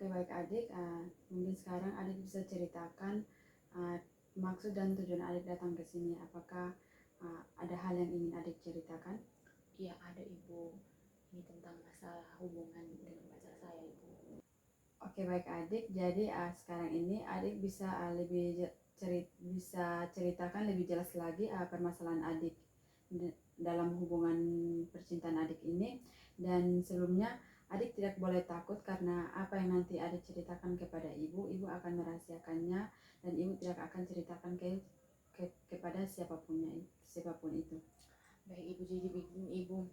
Oke, baik adik, mungkin sekarang adik bisa ceritakan maksud dan tujuan adik datang ke sini. Apakah ada hal yang ingin adik ceritakan? Iya ada Ibu, ini tentang masalah hubungan dengan pacar saya Ibu. Oke, baik adik. Jadi sekarang ini adik bisa bisa ceritakan lebih jelas lagi permasalahan adik dalam hubungan percintaan adik ini. Dan sebelumnya adik tidak boleh takut karena apa yang nanti adik ceritakan kepada ibu akan merahasiakannya dan ibu tidak akan ceritakan kepada siapapun itu. Baik Ibu, jadi begini Ibu,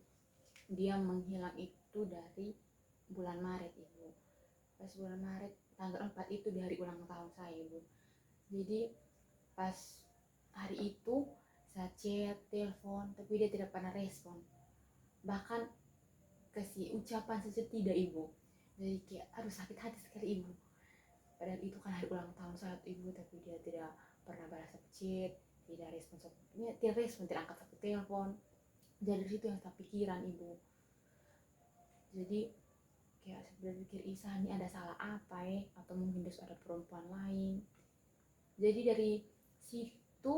dia menghilang itu dari bulan Maret Ibu. Pas bulan Maret tanggal 4 itu di hari ulang tahun saya Ibu. Jadi pas hari itu saya chat, telepon, tapi dia tidak pernah respon. Bahkan kasih ucapan saja tidak Ibu. Jadi kayak aduh sakit hati sekali Ibu. Padahal itu kan hari ulang tahun saya Ibu, tapi dia tidak pernah balas satu chat, tidak respon, tidak angkat satu telepon. Jadi itu yang saya pikiran Ibu. Jadi kayak saya berpikir Isa ini ada salah apa atau mungkin dia ada perempuan lain. Jadi dari situ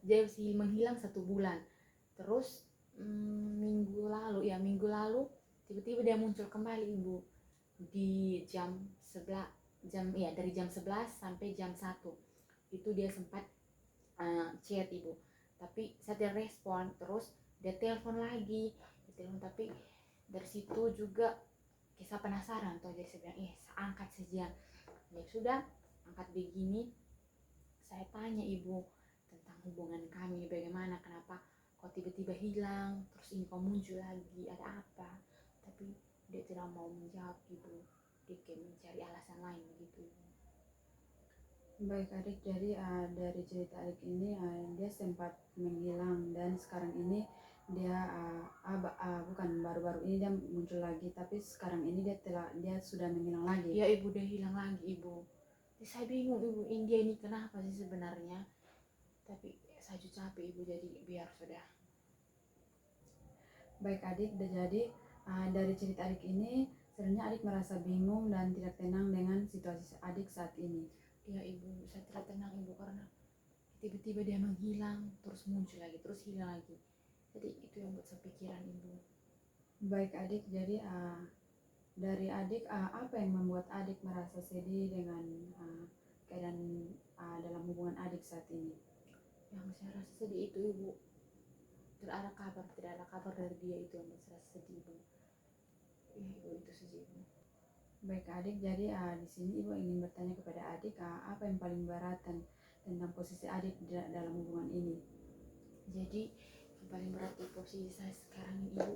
dia menghilang 1 bulan. Terus minggu lalu tiba-tiba dia muncul kembali Ibu di dari jam 11 sampai jam 1 itu dia sempat chat Ibu, tapi saya tidak respon. Terus dia telepon lagi, tapi dari situ juga kisah penasaran tuh, jadi saya bilang saya angkat saja. Ya sudah, angkat begini, saya tanya Ibu tentang hubungan kami bagaimana, kenapa kok tiba-tiba hilang, terus ini kok muncul lagi, ada apa. Tapi dia tidak mau menjawab Ibu, dia kayak mencari alasan lain begitu Ibu. Baik adik, jadi dari cerita adik ini dia sempat menghilang dan sekarang ini dia bukan baru-baru ini dia muncul lagi, tapi sekarang ini dia sudah menghilang lagi. Ya Ibu, dia hilang lagi Ibu. Jadi saya bingung Ibu, India ini kenapa sih sebenarnya? Tapi saya juga capek Ibu, jadi biar sudah. Baik adik, jadi dari cerita adik ini sebenarnya adik merasa bingung dan tidak tenang dengan situasi adik saat ini. Ya Ibu, saya tidak tenang Ibu karena tiba-tiba dia menghilang, terus muncul lagi, terus hilang lagi. Jadi itu yang buat saya pikiran Ibu. Baik adik, jadi dari adik apa yang membuat adik merasa sedih dengan keadaan dalam hubungan adik saat ini? Yang saya rasa sedih itu Ibu, tidak ada kabar dari dia, itu yang buat saya sedih Ibu. Ya Ibu, itu saja Ibu. Baik adik, jadi di sini ibu ingin bertanya kepada adik apa yang paling berat tentang posisi adik dalam hubungan ini. Jadi yang paling berat di posisi saya sekarang ini Ibu,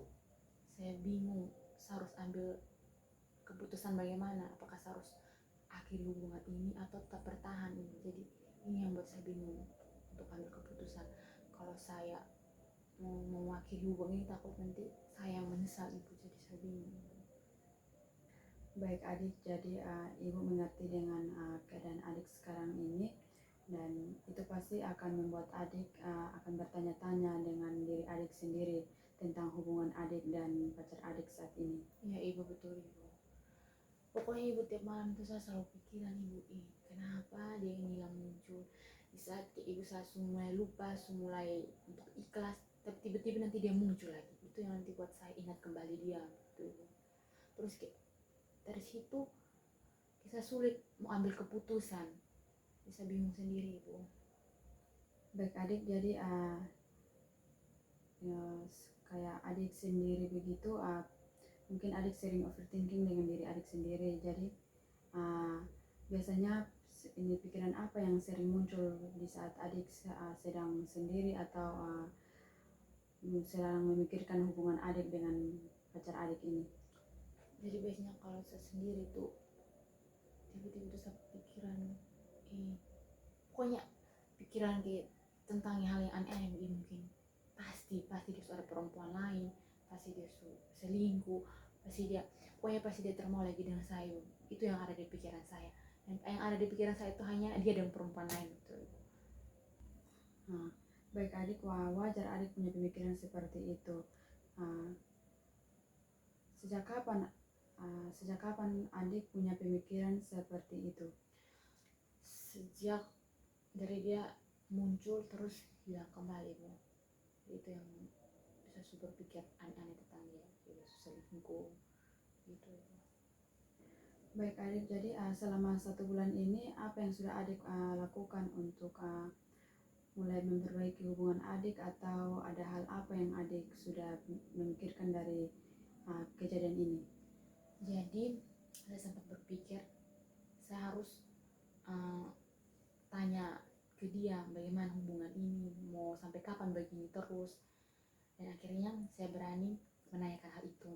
saya bingung saya harus ambil keputusan bagaimana, apakah saya harus akhiri hubungan ini atau tetap bertahan Ibu. Jadi ini yang buat saya bingung untuk ambil keputusan. Kalau saya mau mengakhiri hubungan ini takut nanti saya yang menyesal Ibu, jadi saya bingung. Baik adik, jadi ibu mengerti dengan keadaan adik sekarang ini dan itu pasti akan membuat adik akan bertanya-tanya dengan diri adik sendiri tentang hubungan adik dan pacar adik saat ini. Ya Ibu, betul Ibu. Pokoknya Ibu tiap malam itu saya selalu pikiran Ibu, kenapa dia ini hilang muncul. Di saat Ibu saya mulai lupa, mulai untuk ikhlas, tapi tiba-tiba nanti dia muncul lagi. Itu yang nanti buat saya ingat kembali dia, gitu Ibu. Terus dari situ kita sulit mau ambil keputusan, bisa bingung sendiri Ibu. Baik adik, jadi ya, kayak adik sendiri begitu mungkin adik sering overthinking dengan diri adik sendiri. Jadi biasanya ini pikiran apa yang sering muncul di saat adik sedang sendiri atau sedang memikirkan hubungan adik dengan pacar adik ini? Jadi biasanya kalau saya sendiri tuh tiba-tiba tuh saya pikiran pokoknya pikiran kayak tentang hal yang aneh-aneh, mungkin pasti dia sudah ada perempuan lain, pasti dia selingkuh, pasti dia termau lagi dengan saya. Itu yang ada di pikiran saya, yang ada di pikiran saya itu hanya dia dan perempuan lain gitu. Baik adik, wajar adik punya pemikiran seperti itu. Sejak kapan sejak kapan adik punya pemikiran seperti itu? Sejak dari dia muncul terus hilang kembali Bu. Itu yang bisa super pikir aneh-aneh tentang dia, juga selingkuh gitu. Baik adik, jadi selama 1 bulan ini apa yang sudah adik lakukan untuk mulai memperbaiki hubungan adik, atau ada hal apa yang adik sudah memikirkan dari kejadian ini? Jadi saya sempat berpikir saya harus tanya ke dia bagaimana hubungan ini, mau sampai kapan begini terus. Dan akhirnya saya berani menanyakan hal itu,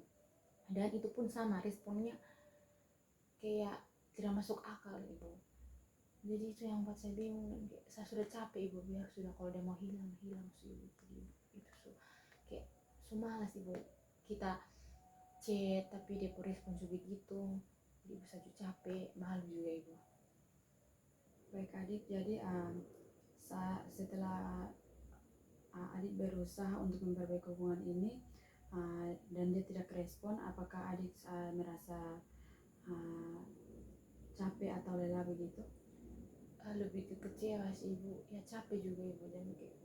dan itu pun sama responnya kayak tidak masuk akal Ibu. Jadi itu yang buat saya bingung, saya sudah capek Ibu, biar sudah kalau dia mau hilang hilang sih Ibu. Jadi itu kayak malas Ibu, kita chat tapi dia respon juga gitu, jadi bisa juga capek, malu juga Ibu. Baik adik, jadi setelah adik berusaha untuk memperbaiki hubungan ini dan dia tidak respon, apakah adik merasa capek atau lelah begitu? Lebih ke kecewa sih Ibu, ya capek juga Ibu, dan kayak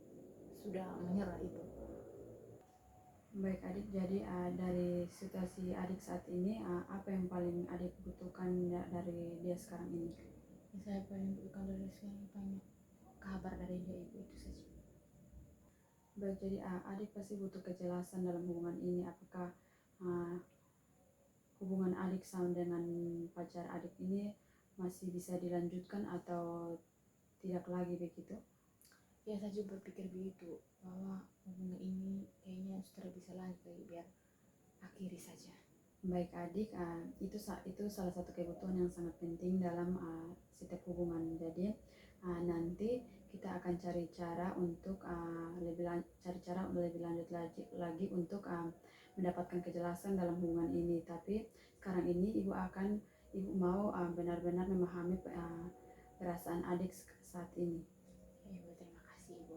sudah menyerah Ibu. Baik adik, jadi dari situasi adik saat ini apa yang paling adik butuhkan dari dia sekarang ini? Yang saya paling butuhkan dari sekarang banyak kabar dari dia Ibu, itu saja. Baik, jadi adik pasti butuh kejelasan dalam hubungan ini, apakah hubungan adik sama dengan pacar adik ini masih bisa dilanjutkan atau tidak lagi begitu? Ya saya juga berpikir begitu, bahwa hubungan ini kayaknya sudah bisa lanjut lagi, biar akhiri saja. Baik adik, itu salah satu kebutuhan yang sangat penting dalam setiap hubungan. Jadi nanti kita akan cari cara untuk lebih lanjut lagi untuk mendapatkan kejelasan dalam hubungan ini. Tapi sekarang ini ibu mau benar-benar memahami perasaan adik saat ini. Ya Ibu, terima kasih Ibu.